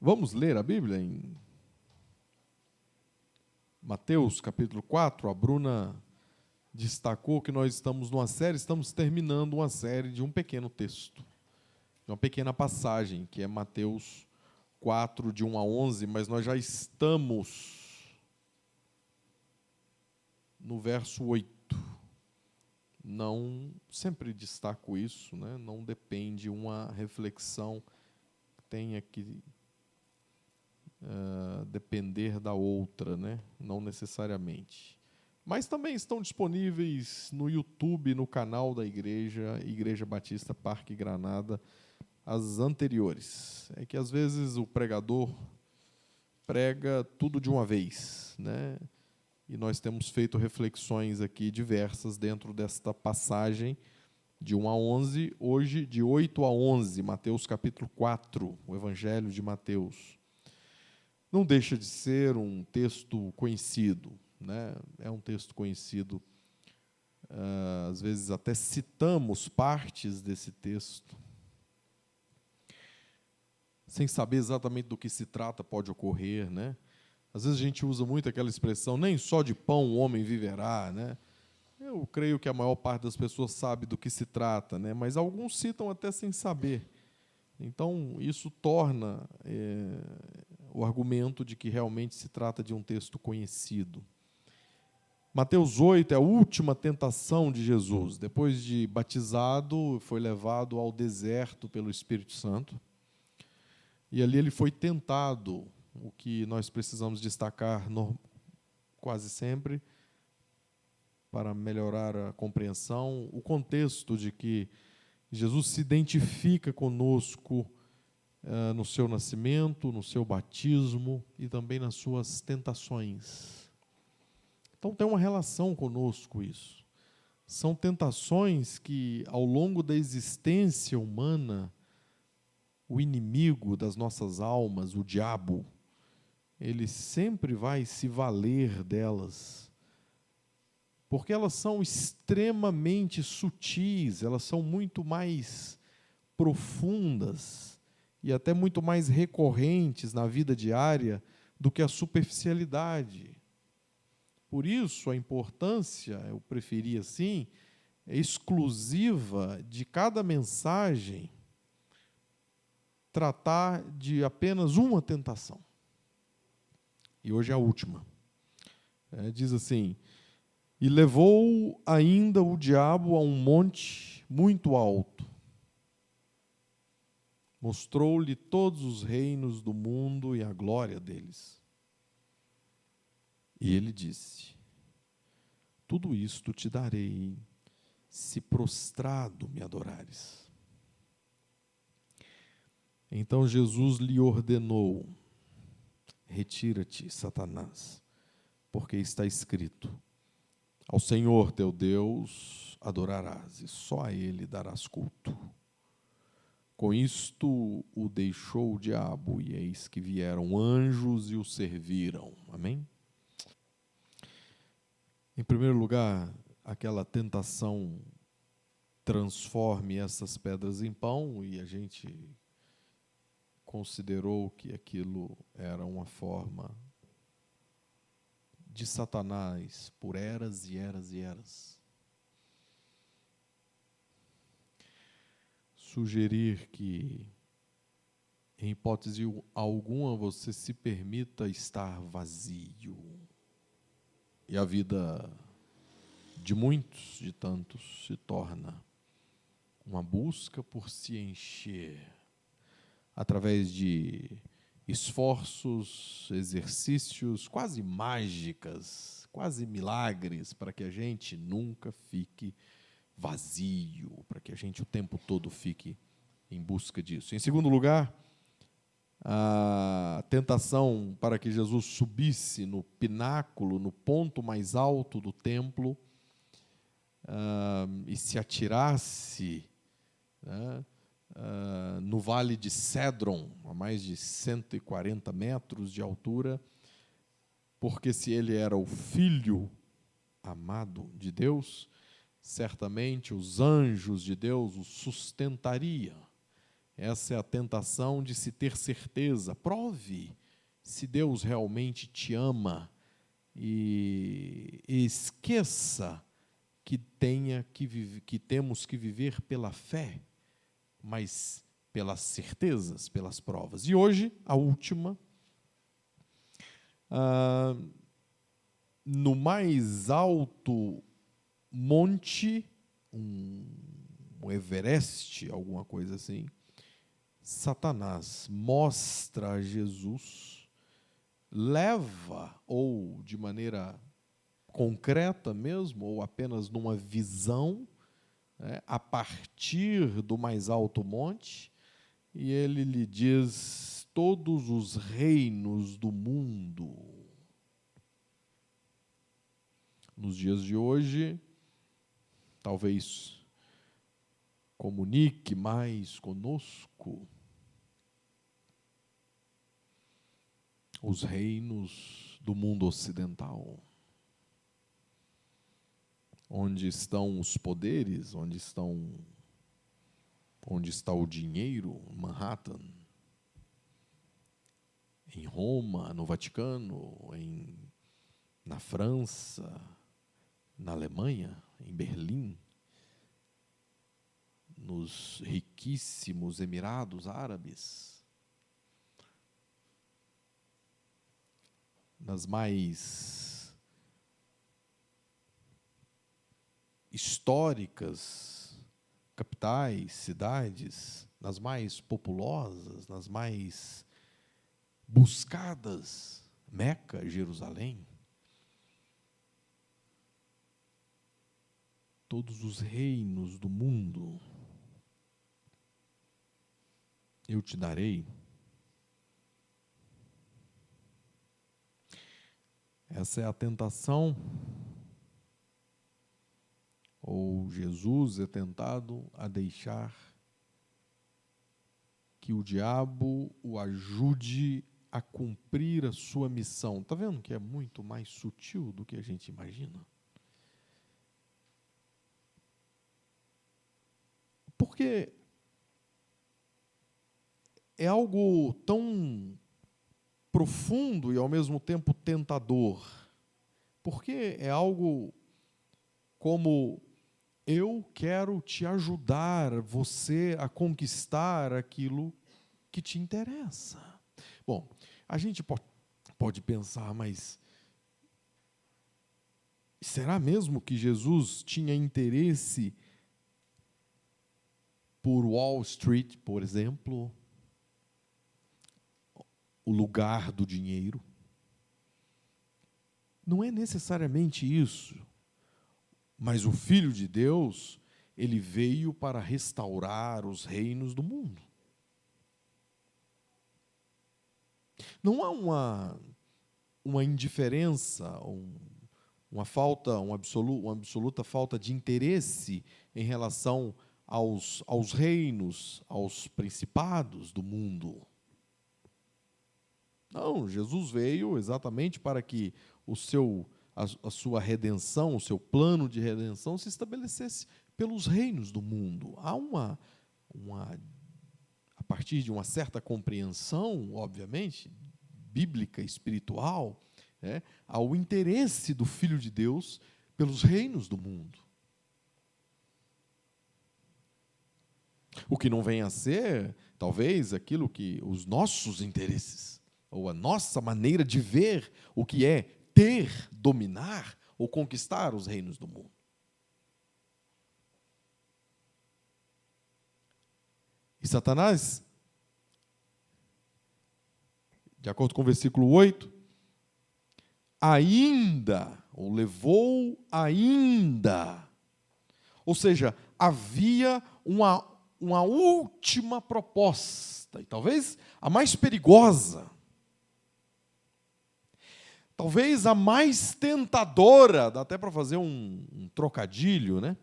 Vamos ler a Bíblia em Mateus capítulo 4. A Bruna destacou que nós estamos terminando uma série de um pequeno texto, de uma pequena passagem, que é Mateus 4, de 1 a 11, mas nós já estamos no verso 8. Não sempre destaco isso, né? Não depende uma reflexão que tenha que depender da outra, né? Não necessariamente. Mas também estão disponíveis no YouTube, no canal da Igreja Batista Parque Granada, as anteriores. É que às vezes o pregador prega tudo de uma vez, né? E nós temos feito reflexões aqui diversas dentro desta passagem de 1 a 11, hoje de 8 a 11, Mateus capítulo 4, o Evangelho de Mateus. Não deixa de ser um texto conhecido, né? É um texto conhecido, às vezes até citamos partes desse texto, sem saber exatamente do que se trata, pode ocorrer, né? Às vezes a gente usa muito aquela expressão, nem só de pão o homem viverá, né? Eu creio que a maior parte das pessoas sabe do que se trata, né? Mas alguns citam até sem saber. Então, isso torna o argumento de que realmente se trata de um texto conhecido. Mateus 8 é a última tentação de Jesus. Depois de batizado, foi levado ao deserto pelo Espírito Santo. E ali ele foi tentado. O que nós precisamos destacar quase sempre, para melhorar a compreensão, o contexto de que Jesus se identifica conosco no seu nascimento, no seu batismo e também nas suas tentações. Então tem uma relação conosco isso. São tentações que, ao longo da existência humana, o inimigo das nossas almas, o diabo, ele sempre vai se valer delas, porque elas são extremamente sutis, elas são muito mais profundas e até muito mais recorrentes na vida diária do que a superficialidade. Por isso, a importância, eu preferi assim, é exclusiva de cada mensagem tratar de apenas uma tentação. E hoje é a última. Diz assim: e levou ainda o diabo a um monte muito alto. Mostrou-lhe todos os reinos do mundo e a glória deles. E ele disse: tudo isto te darei, se prostrado me adorares. Então Jesus lhe ordenou: retira-te, Satanás, porque está escrito: ao Senhor teu Deus adorarás, e só a Ele darás culto. Com isto o deixou o diabo, e eis que vieram anjos e o serviram. Amém? Em primeiro lugar, aquela tentação transforme essas pedras em pão, e a gente considerou que aquilo era uma forma de Satanás por eras e eras e eras. Sugerir que, em hipótese alguma, você se permita estar vazio. E a vida de muitos, de tantos, se torna uma busca por se encher, através de esforços, exercícios quase mágicas, quase milagres, para que a gente nunca fique vazio, para que a gente o tempo todo fique em busca disso. Em segundo lugar, a tentação para que Jesus subisse no pináculo, no ponto mais alto do templo, e se atirasse, né, no vale de Cédron, a mais de 140 metros de altura, porque se ele era o filho amado de Deus, certamente os anjos de Deus o sustentariam Essa é a tentação de se ter certeza. Prove se Deus realmente te ama e esqueça que temos que viver pela fé, mas pelas certezas, pelas provas. E hoje, a última, no mais alto monte, um Everest, alguma coisa assim, Satanás mostra a Jesus, leva, ou de maneira concreta mesmo, ou apenas numa visão, a partir do mais alto monte, e ele lhe diz: todos os reinos do mundo. Nos dias de hoje, talvez comunique mais conosco os reinos do mundo ocidental, onde estão os poderes, onde está o dinheiro, Manhattan, em Roma, no Vaticano, na França, na Alemanha, em Berlim, nos riquíssimos Emirados Árabes, nas mais históricas capitais, cidades, nas mais populosas, nas mais buscadas, Meca, Jerusalém. Todos os reinos do mundo eu te darei. Essa é a tentação, ou Jesus é tentado a deixar que o diabo o ajude a cumprir a sua missão. Está vendo que é muito mais sutil do que a gente imagina? Porque é algo tão profundo e ao mesmo tempo tentador. Porque é algo como: eu quero te ajudar, você a conquistar aquilo que te interessa. Bom, a gente pode pensar, mas será mesmo que Jesus tinha interesse por Wall Street, por exemplo, o lugar do dinheiro? Não é necessariamente isso, mas o Filho de Deus, ele veio para restaurar os reinos do mundo. Não há uma indiferença, uma absoluta falta de interesse em relação aos reinos, aos principados do mundo. Não, Jesus veio exatamente para que a sua redenção, o seu plano de redenção se estabelecesse pelos reinos do mundo. Há a partir de uma certa compreensão, obviamente, bíblica, espiritual, ao interesse do Filho de Deus pelos reinos do mundo. O que não vem a ser, talvez, aquilo que os nossos interesses, ou a nossa maneira de ver o que é ter, dominar ou conquistar os reinos do mundo. E Satanás, de acordo com o versículo 8, ou levou ainda. Ou seja, havia uma última proposta, e talvez a mais perigosa, talvez a mais tentadora, dá até para fazer um trocadilho, né?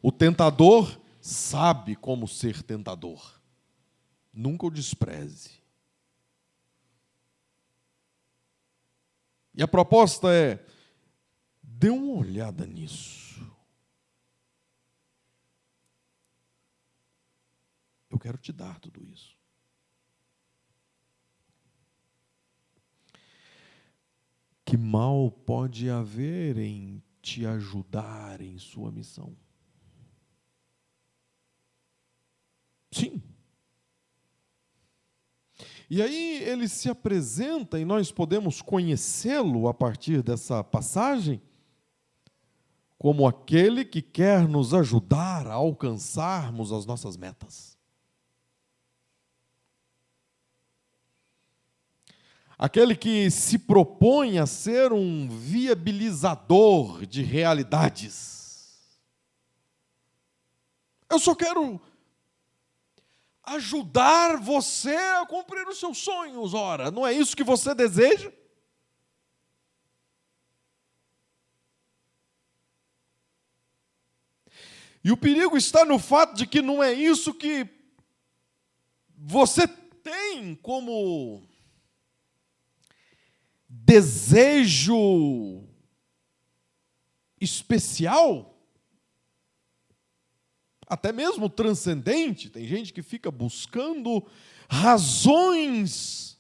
O tentador sabe como ser tentador. Nunca o despreze. E a proposta é: dê uma olhada nisso. quero te dar tudo isso. Que mal pode haver em te ajudar em sua missão? Sim. E aí ele se apresenta, e nós podemos conhecê-lo a partir dessa passagem, como aquele que quer nos ajudar a alcançarmos as nossas metas. Aquele que se propõe a ser um viabilizador de realidades. Eu só quero ajudar você a cumprir os seus sonhos, ora, não é isso que você deseja? E o perigo está no fato de que não é isso que você tem como desejo especial, até mesmo transcendente. Tem gente que fica buscando razões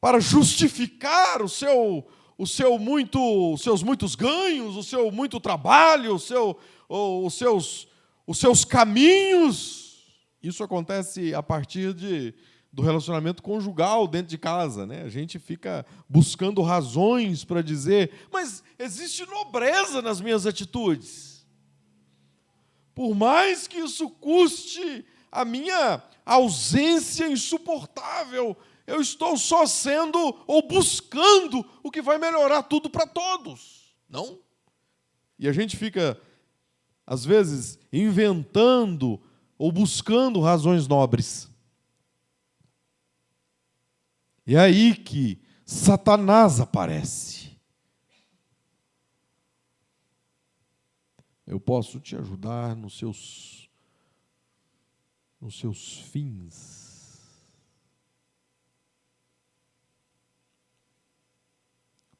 para justificar os seus muitos ganhos, o seu muito trabalho, os seus caminhos. Isso acontece a partir do relacionamento conjugal dentro de casa, né? A gente fica buscando razões para dizer, mas existe nobreza nas minhas atitudes. Por mais que isso custe a minha ausência insuportável, eu estou só sendo ou buscando o que vai melhorar tudo para todos, não? E a gente fica, às vezes, inventando ou buscando razões nobres. E é aí que Satanás aparece. Eu posso te ajudar nos seus fins.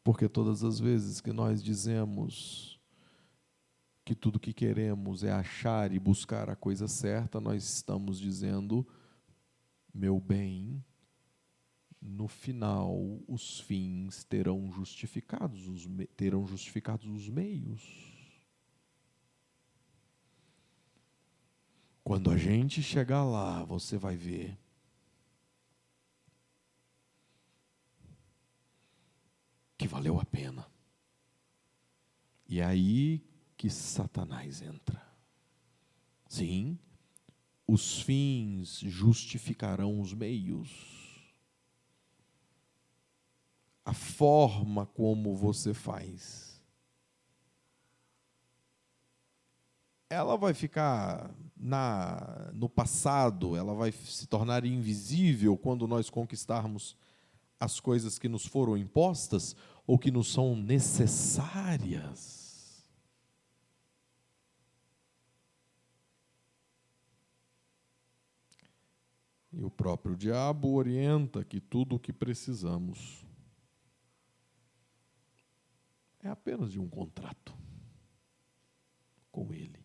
Porque todas as vezes que nós dizemos que tudo que queremos é achar e buscar a coisa certa, nós estamos dizendo, meu bem, no final, os fins terão justificados os meios. Quando a gente chegar lá, você vai ver que valeu a pena. E é aí que Satanás entra. Sim, os fins justificarão os meios. A forma como você faz, ela vai ficar no passado, ela vai se tornar invisível quando nós conquistarmos as coisas que nos foram impostas ou que nos são necessárias. E o próprio diabo orienta que tudo o que precisamos é apenas de um contrato com ele.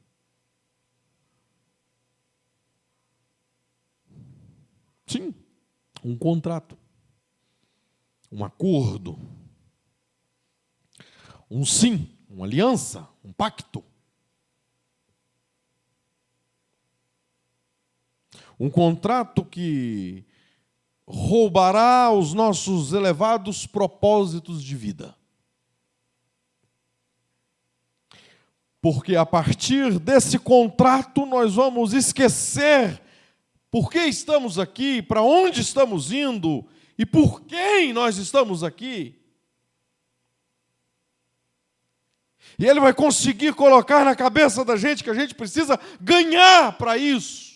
Sim, um contrato, um acordo, um sim, uma aliança, um pacto. Um contrato que roubará os nossos elevados propósitos de vida. Porque a partir desse contrato nós vamos esquecer por que estamos aqui, para onde estamos indo e por quem nós estamos aqui. E ele vai conseguir colocar na cabeça da gente que a gente precisa ganhar para isso.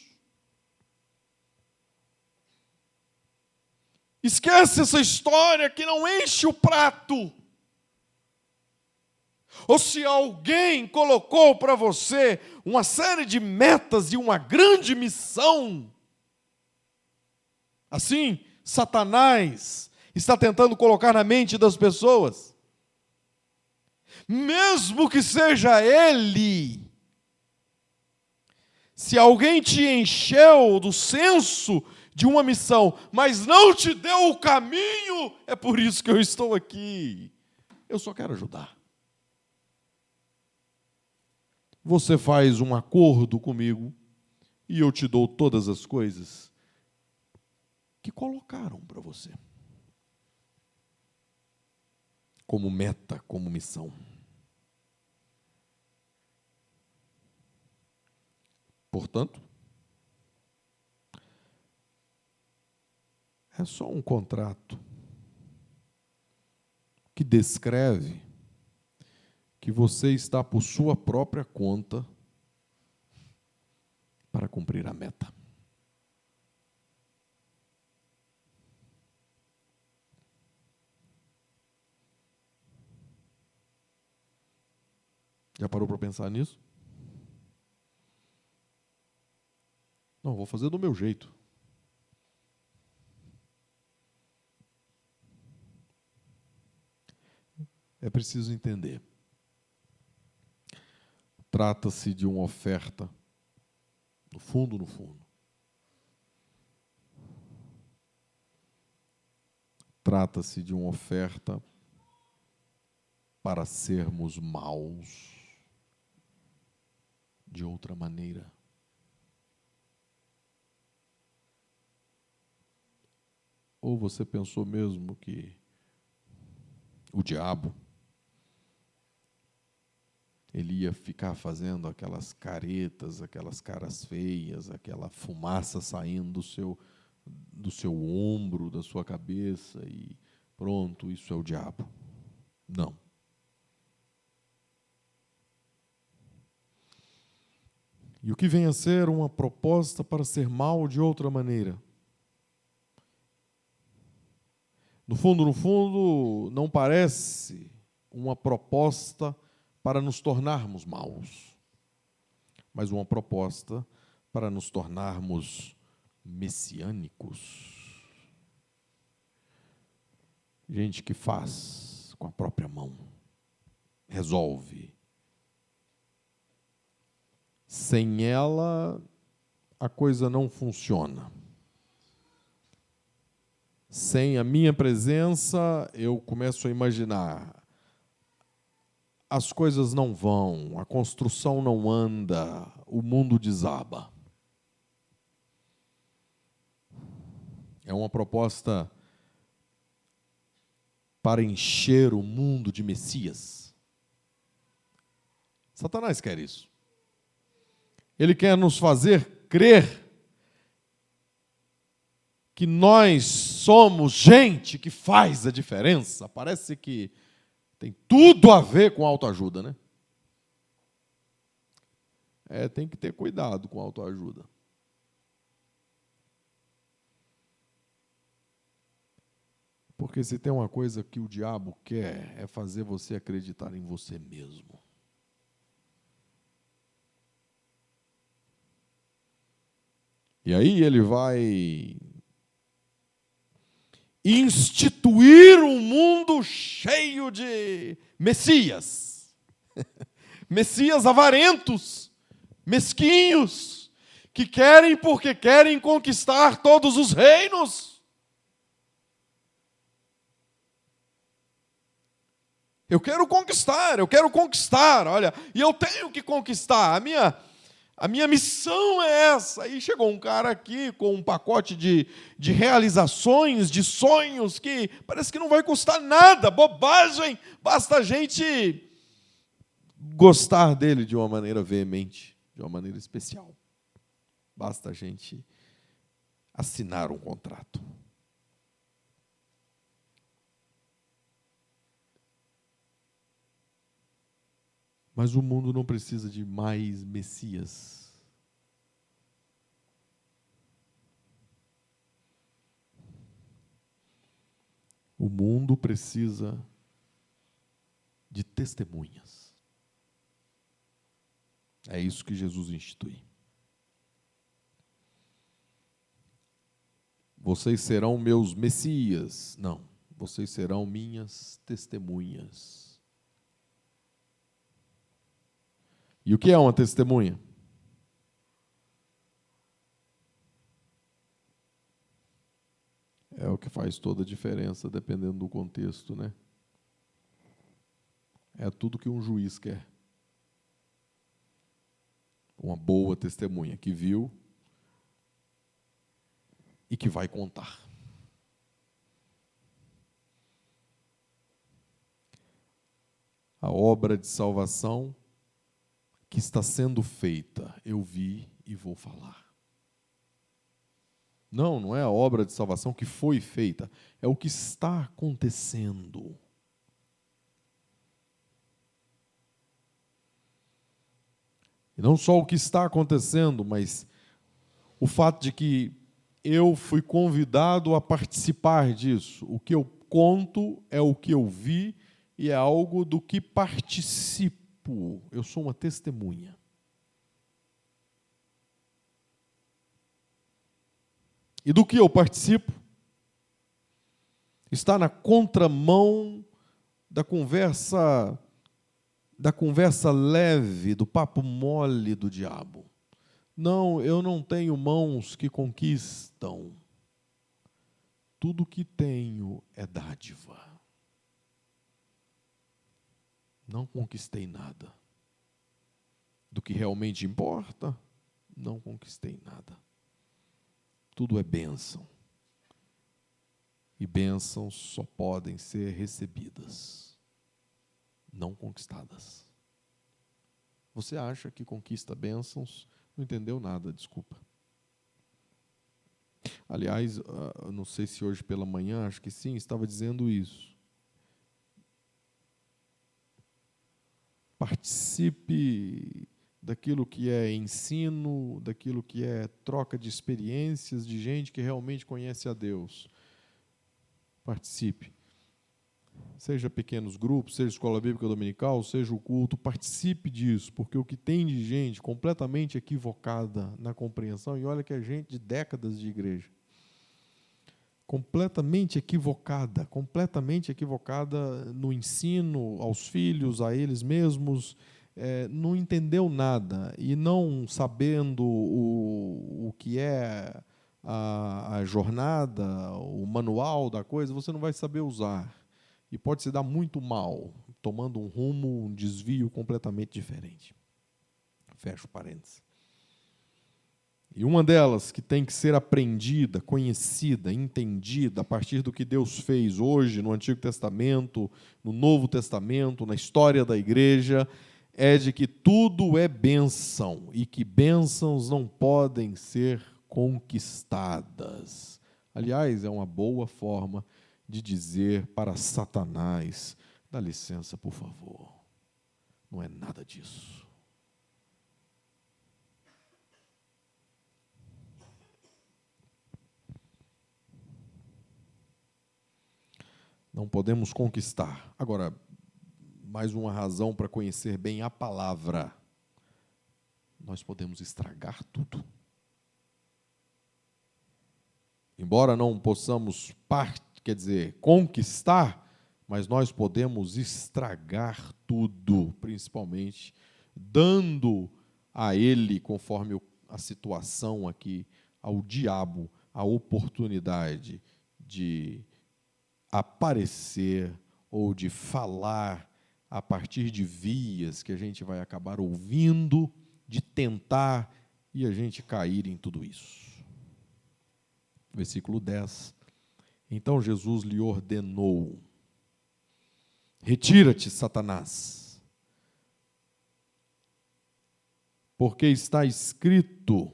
Esquece essa história que não enche o prato. Ou se alguém colocou para você uma série de metas e uma grande missão, assim, Satanás está tentando colocar na mente das pessoas, mesmo que seja ele Se alguém te encheu do senso de uma missão, mas não te deu o caminho, é por isso que eu estou aqui. Eu só quero ajudar. Você faz um acordo comigo e eu te dou todas as coisas que colocaram para você como meta, como missão. Portanto, é só um contrato que descreve que você está por sua própria conta para cumprir a meta. Já parou para pensar nisso? Não, vou fazer do meu jeito. É preciso entender. Trata-se de uma oferta, no fundo, trata-se de uma oferta para sermos maus de outra maneira. Ou você pensou mesmo que o diabo ele ia ficar fazendo aquelas caretas, aquelas caras feias, aquela fumaça saindo do seu ombro, da sua cabeça e pronto, isso é o diabo? Não. E o que vem a ser uma proposta para ser mal de outra maneira? No fundo, não parece uma proposta para nos tornarmos maus, mas uma proposta para nos tornarmos messiânicos. Gente que faz com a própria mão, resolve. Sem ela, a coisa não funciona. Sem a minha presença, eu começo a imaginar. As coisas não vão, a construção não anda, o mundo desaba. É uma proposta para encher o mundo de Messias. Satanás quer isso. Ele quer nos fazer crer que nós somos gente que faz a diferença. Parece que tem tudo a ver com autoajuda, né? Tem que ter cuidado com autoajuda. Porque se tem uma coisa que o diabo quer, é fazer você acreditar em você mesmo. E aí ele vai instituir um mundo cheio de messias. Messias avarentos, mesquinhos, que querem porque querem conquistar todos os reinos. Eu quero conquistar, olha, e eu tenho que conquistar. A minha missão é essa. Aí chegou um cara aqui com um pacote de realizações, de sonhos, que parece que não vai custar nada, bobagem, basta a gente gostar dele de uma maneira veemente, de uma maneira especial. Basta a gente assinar um contrato. Mas o mundo não precisa de mais messias. O mundo precisa de testemunhas. É isso que Jesus institui. Vocês serão meus messias. Não, vocês serão minhas testemunhas. E o que é uma testemunha? o que faz toda a diferença, dependendo do contexto, né? É tudo que um juiz quer. Uma boa testemunha que viu e que vai contar. A obra de salvação que está sendo feita, eu vi e vou falar. Não é a obra de salvação que foi feita, é o que está acontecendo. E não só o que está acontecendo, mas o fato de que eu fui convidado a participar disso. O que eu conto é o que eu vi e é algo do que participo. Eu sou uma testemunha. E do que eu participo está na contramão da conversa leve, do papo mole do diabo. Não, eu não tenho mãos que conquistam. Tudo que tenho é dádiva. Não conquistei nada. Do que realmente importa, não conquistei nada. Tudo é bênção. E bênçãos só podem ser recebidas, não conquistadas. Você acha que conquista bênçãos? Não entendeu nada, desculpa. Aliás, não sei se hoje pela manhã, acho que sim, estava dizendo isso. Participe daquilo que é ensino, daquilo que é troca de experiências de gente que realmente conhece a Deus. Participe. Seja pequenos grupos, seja escola bíblica dominical, seja o culto, participe disso, porque o que tem de gente completamente equivocada na compreensão, e olha que é gente de décadas de igreja, completamente equivocada no ensino aos filhos, a eles mesmos, não entendeu nada, e não sabendo o que é a jornada, o manual da coisa, você não vai saber usar. E pode se dar muito mal, tomando um rumo, um desvio completamente diferente. Fecho parênteses. E uma delas que tem que ser aprendida, conhecida, entendida a partir do que Deus fez hoje no Antigo Testamento, no Novo Testamento, na história da igreja, é de que tudo é bênção e que bênçãos não podem ser conquistadas. Aliás, é uma boa forma de dizer para Satanás: dá licença, por favor, não é nada disso. Não podemos conquistar. Agora, mais uma razão para conhecer bem a palavra: nós podemos estragar tudo. Embora não possamos conquistar, mas nós podemos estragar tudo, principalmente dando a ele, conforme a situação aqui, ao diabo, a oportunidade de aparecer ou de falar a partir de vias que a gente vai acabar ouvindo, de tentar e a gente cair em tudo isso. Versículo 10. Então Jesus lhe ordenou: retira-te, Satanás, porque está escrito: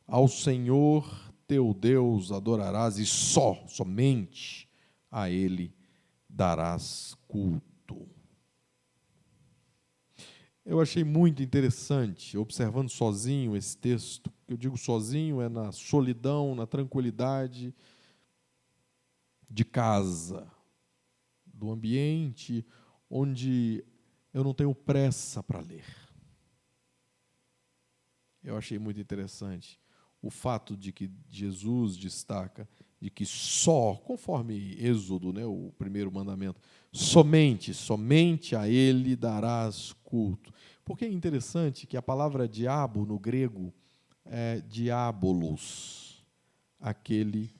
ao Senhor teu Deus adorarás e somente a Ele darás culto. Eu achei muito interessante, observando sozinho esse texto. Eu digo sozinho, é na solidão, na tranquilidade de casa, do ambiente onde eu não tenho pressa para ler. Eu achei muito interessante o fato de que Jesus destaca de que só, conforme Êxodo, né, o primeiro mandamento, somente a Ele darás culto. Porque é interessante que a palavra diabo no grego é diabolos, aquele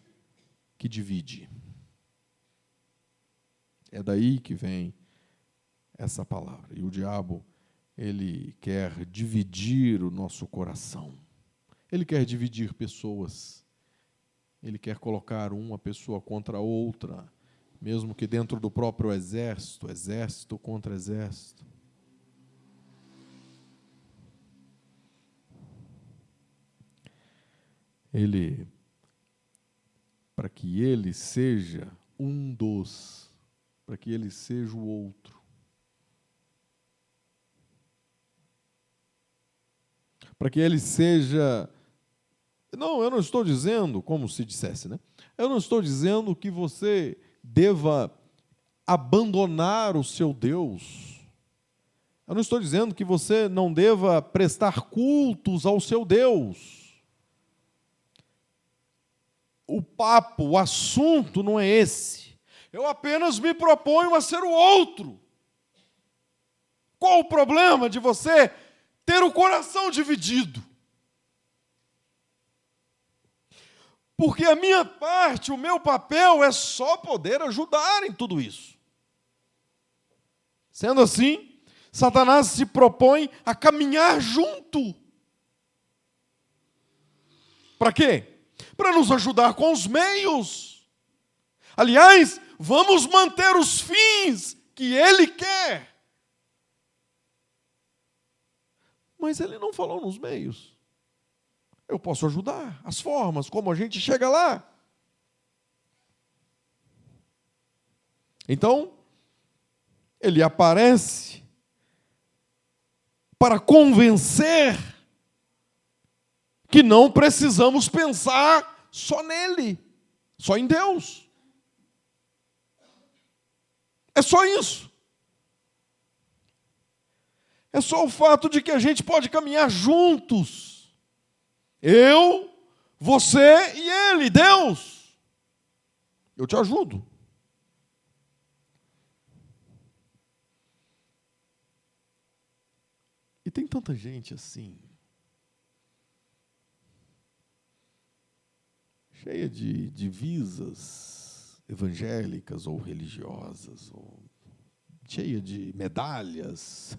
que divide. É daí que vem essa palavra. E o diabo, ele quer dividir o nosso coração. Ele quer dividir pessoas. Ele quer colocar uma pessoa contra a outra, mesmo que dentro do próprio exército, exército contra exército. Ele, para que ele seja um dos, para que ele seja o outro. Para que ele seja... Não, eu não estou dizendo, como se dissesse, né? Eu não estou dizendo que você deva abandonar o seu Deus. Eu não estou dizendo que você não deva prestar cultos ao seu Deus. O papo, o assunto não é esse. Eu apenas me proponho a ser o outro. Qual o problema de você ter o coração dividido? Porque a minha parte, o meu papel é só poder ajudar em tudo isso. Sendo assim, Satanás se propõe a caminhar junto. Para quê? Para nos ajudar com os meios. Aliás, vamos manter os fins que ele quer. Mas ele não falou nos meios. Eu posso ajudar, as formas, como a gente chega lá. Então, ele aparece para convencer que não precisamos pensar só nele, só em Deus. É só isso. É só o fato de que a gente pode caminhar juntos. Eu, você e ele, Deus. Eu te ajudo. E tem tanta gente assim, cheia de divisas evangélicas ou religiosas, ou cheia de medalhas,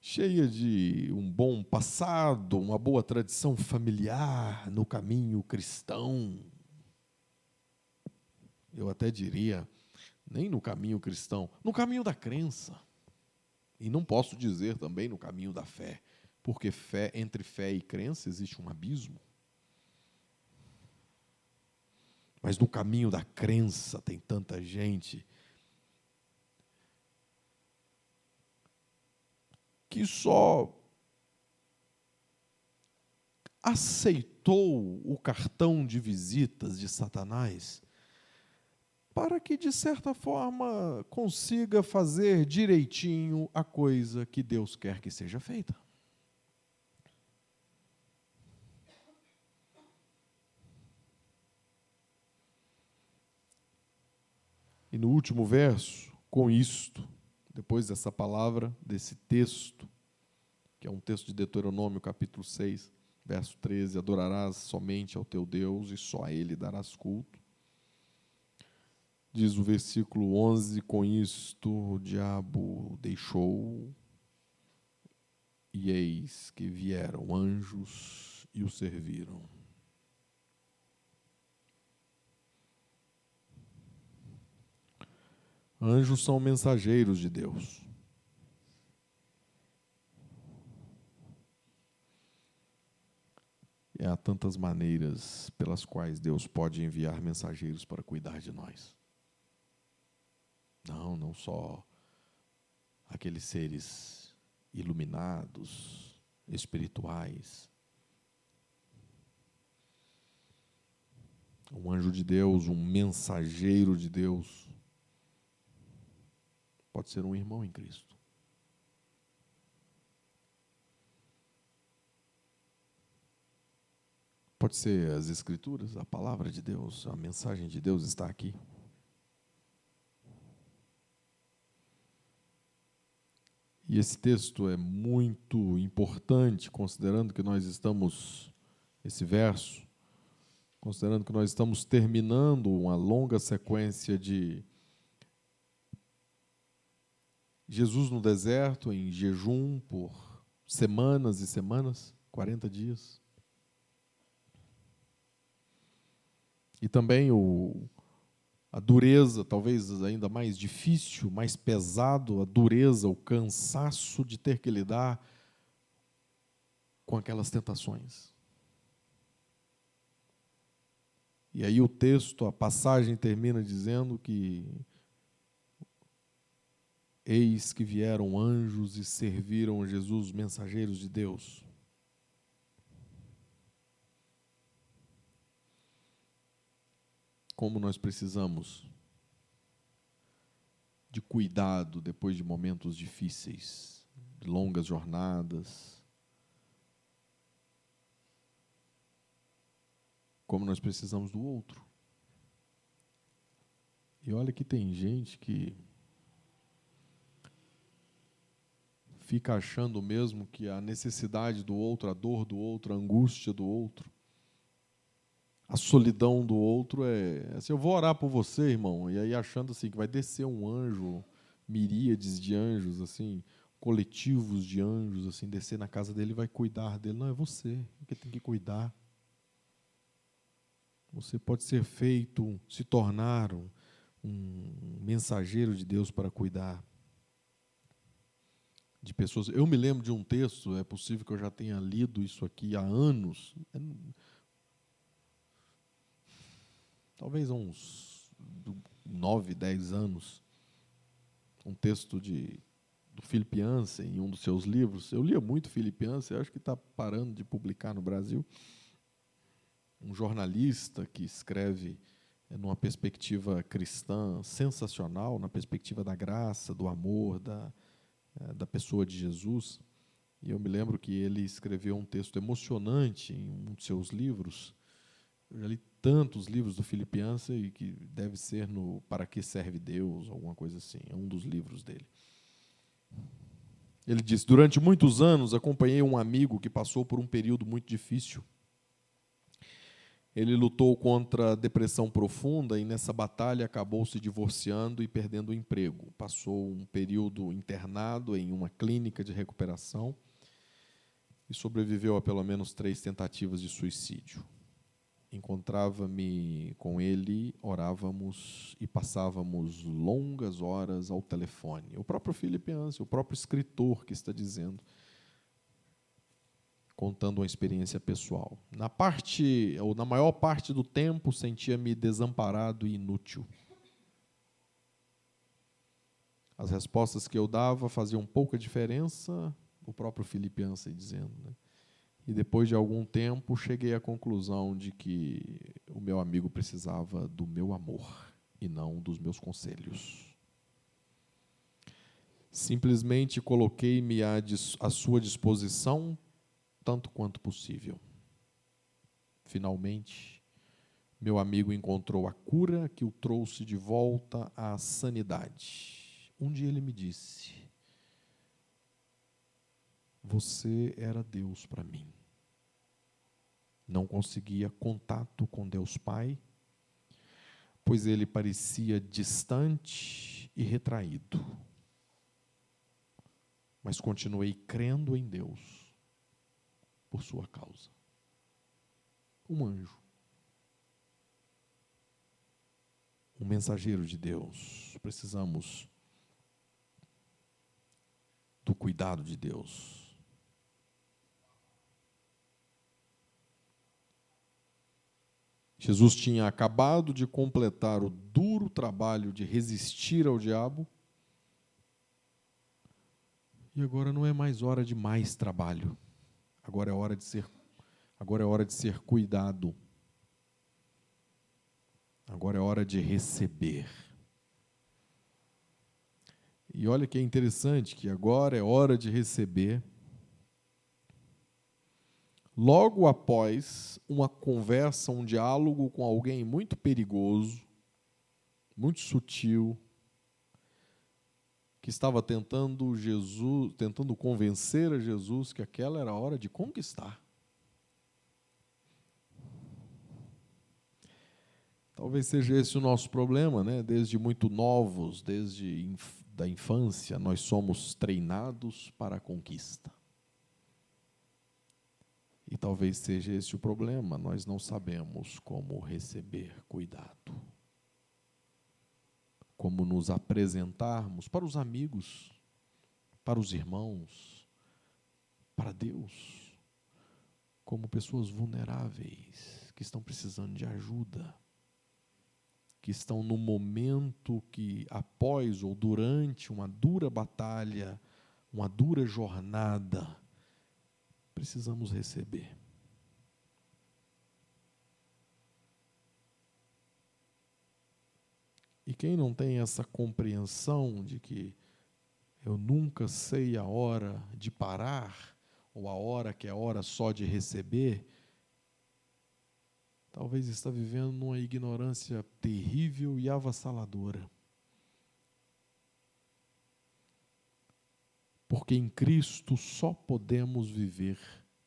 cheia de um bom passado, uma boa tradição familiar no caminho cristão. Eu até diria, nem no caminho cristão, no caminho da crença. E não posso dizer também no caminho da fé, porque entre fé e crença existe um abismo. Mas no caminho da crença tem tanta gente que só aceitou o cartão de visitas de Satanás para que, de certa forma, consiga fazer direitinho a coisa que Deus quer que seja feita. E no último verso, com isto, depois dessa palavra, desse texto, que é um texto de Deuteronômio, capítulo 6, verso 13, adorarás somente ao teu Deus e só a Ele darás culto. Diz o versículo 11, com isto o diabo deixou, e eis que vieram anjos e o serviram. Anjos são mensageiros de Deus. E há tantas maneiras pelas quais Deus pode enviar mensageiros para cuidar de nós. Não só aqueles seres iluminados, espirituais. Um anjo de Deus, um mensageiro de Deus, pode ser um irmão em Cristo. Pode ser as Escrituras, a palavra de Deus, a mensagem de Deus está aqui. E esse texto é muito importante, considerando que nós estamos, esse verso, considerando que nós estamos terminando uma longa sequência de Jesus no deserto, em jejum por semanas e semanas, 40 dias. E também a dureza, talvez ainda mais difícil, mais pesado, a dureza, o cansaço de ter que lidar com aquelas tentações. E aí o texto, a passagem termina dizendo que eis que vieram anjos e serviram Jesus, os mensageiros de Deus. Como nós precisamos de cuidado depois de momentos difíceis, de longas jornadas. Como nós precisamos do outro. E olha que tem gente que fica achando mesmo que a necessidade do outro, a dor do outro, a angústia do outro, a solidão do outro é assim, eu vou orar por você, irmão, e aí achando assim que vai descer um anjo, miríades de anjos, assim, coletivos de anjos, assim, descer na casa dele e vai cuidar dele. Não, é você que tem que cuidar. Você pode ser feito, se tornar um mensageiro de Deus para cuidar de pessoas. Eu me lembro de um texto, é possível que eu já tenha lido isso aqui há anos, talvez há uns 9, 10 anos, um texto do Philip Yancey, em um dos seus livros. Eu lia muito Philip Yancey, acho que está parando de publicar no Brasil. Um jornalista que escreve numa perspectiva cristã sensacional, na perspectiva da graça, do amor, da pessoa de Jesus. E eu me lembro que ele escreveu um texto emocionante em um de seus livros. Eu já li tantos livros do Philip Yancey, que deve ser no Para Que Serve Deus, alguma coisa assim, é um dos livros dele. Ele diz: durante muitos anos acompanhei um amigo que passou por um período muito difícil. Ele lutou contra a depressão profunda e nessa batalha acabou se divorciando e perdendo o emprego. Passou um período internado em uma clínica de recuperação e sobreviveu a pelo menos 3 tentativas de suicídio. Encontrava-me com ele, orávamos e passávamos longas horas ao telefone. O próprio Philip Yancey, o próprio escritor que está dizendo, contando uma experiência pessoal. Na maior parte do tempo, sentia-me desamparado e inútil. As respostas que eu dava faziam pouca diferença, o próprio Philip Yancey dizendo, né? E depois de algum tempo, cheguei à conclusão de que o meu amigo precisava do meu amor e não dos meus conselhos. Simplesmente coloquei-me à sua disposição tanto quanto possível. Finalmente, meu amigo encontrou a cura que o trouxe de volta à sanidade. Um dia ele me disse: você era Deus para mim. Não conseguia contato com Deus Pai, pois ele parecia distante e retraído. Mas continuei crendo em Deus por sua causa. Um anjo. Um mensageiro de Deus. Precisamos do cuidado de Deus. Jesus tinha acabado de completar o duro trabalho de resistir ao diabo. E agora não é mais hora de mais trabalho. Agora é hora de ser cuidado. Agora é hora de receber. E olha que é interessante que agora é hora de receber. Logo após uma conversa, um diálogo com alguém muito perigoso, muito sutil, que estava tentando convencer a Jesus que aquela era a hora de conquistar. Talvez seja esse o nosso problema, né? Desde muito novos, desde da infância, nós somos treinados para a conquista. E talvez seja esse o problema, nós não sabemos como receber cuidado. Como nos apresentarmos para os amigos, para os irmãos, para Deus, como pessoas vulneráveis, que estão precisando de ajuda, que estão no momento que, após ou durante uma dura batalha, uma dura jornada, precisamos receber. E quem não tem essa compreensão de que eu nunca sei a hora de parar, ou a hora que é a hora só de receber, talvez está vivendo numa ignorância terrível e avassaladora. Porque em Cristo só podemos viver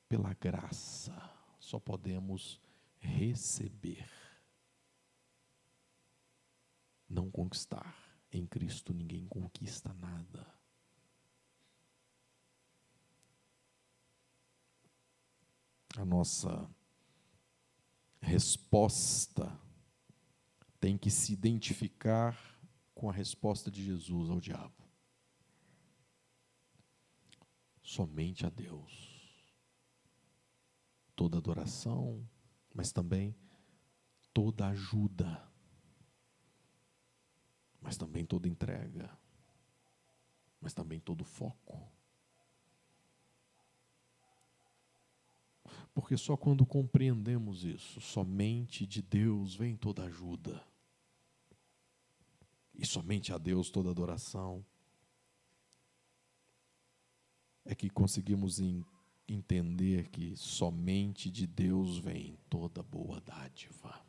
pela graça, só podemos receber, não conquistar. Em Cristo ninguém conquista nada. A nossa resposta tem que se identificar com a resposta de Jesus ao diabo. Somente a Deus. Toda adoração, mas também toda ajuda, mas também toda entrega, mas também todo foco. Porque só quando compreendemos isso, somente de Deus vem toda ajuda, e somente a Deus toda adoração, é que conseguimos entender que somente de Deus vem toda boa dádiva.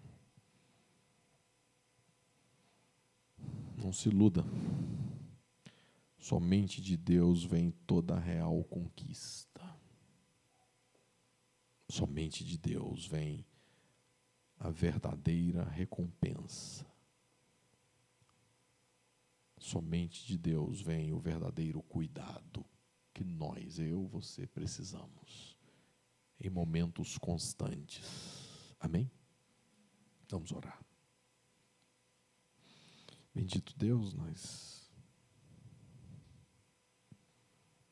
Não se iluda. Somente de Deus vem toda a real conquista. Somente de Deus vem a verdadeira recompensa. Somente de Deus vem o verdadeiro cuidado que nós, eu, você, precisamos em momentos constantes. Amém? Vamos orar. Bendito Deus, nós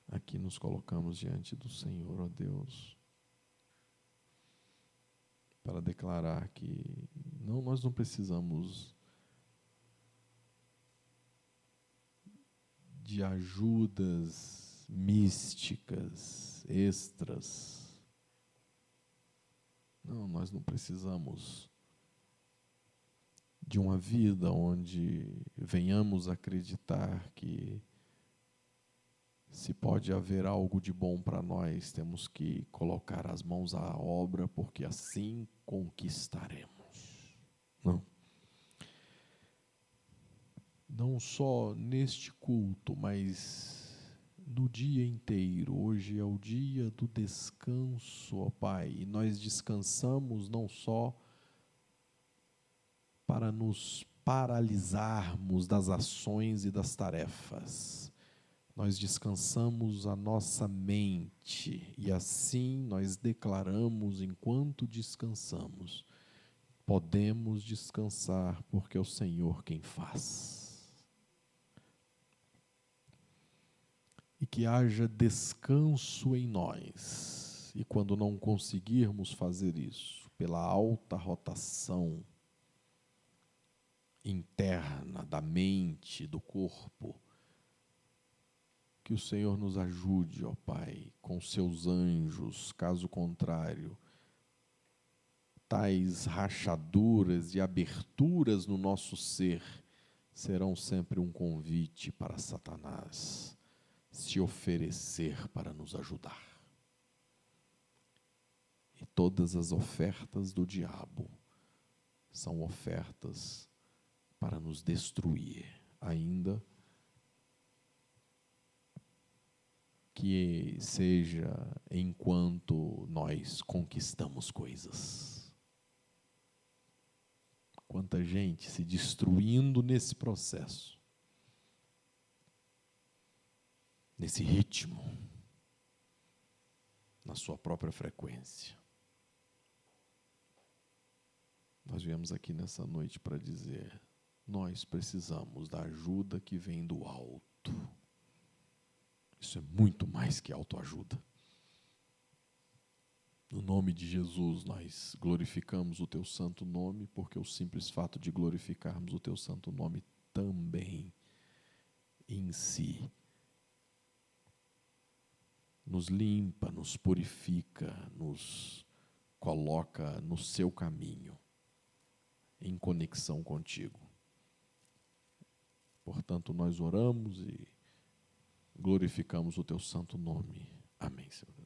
aqui nos colocamos diante do Senhor, ó Deus, para declarar que nós não precisamos de ajudas místicas, extras. Não, nós não precisamos de uma vida onde venhamos acreditar que se pode haver algo de bom para nós, temos que colocar as mãos à obra, porque assim conquistaremos. Não. Não só neste culto, mas no dia inteiro. Hoje é o dia do descanso, ó Pai, e nós descansamos não só para nos paralisarmos das ações e das tarefas. Nós descansamos a nossa mente e assim nós declaramos, enquanto descansamos, podemos descansar porque é o Senhor quem faz. E que haja descanso em nós. E quando não conseguirmos fazer isso, pela alta rotação interna da mente, do corpo, que o Senhor nos ajude, ó Pai, com seus anjos, caso contrário, tais rachaduras e aberturas no nosso ser serão sempre um convite para Satanás se oferecer para nos ajudar. E todas as ofertas do diabo são ofertas para nos destruir, ainda que seja enquanto nós conquistamos coisas. Quanta gente se destruindo nesse processo, nesse ritmo, na sua própria frequência. Nós viemos aqui nessa noite para dizer: nós precisamos da ajuda que vem do alto. Isso é muito mais que autoajuda. No nome de Jesus, nós glorificamos o teu santo nome, porque o simples fato de glorificarmos o teu santo nome também, em si, nos limpa, nos purifica, nos coloca no seu caminho, em conexão contigo. Portanto, nós oramos e glorificamos o teu santo nome. Amém, Senhor.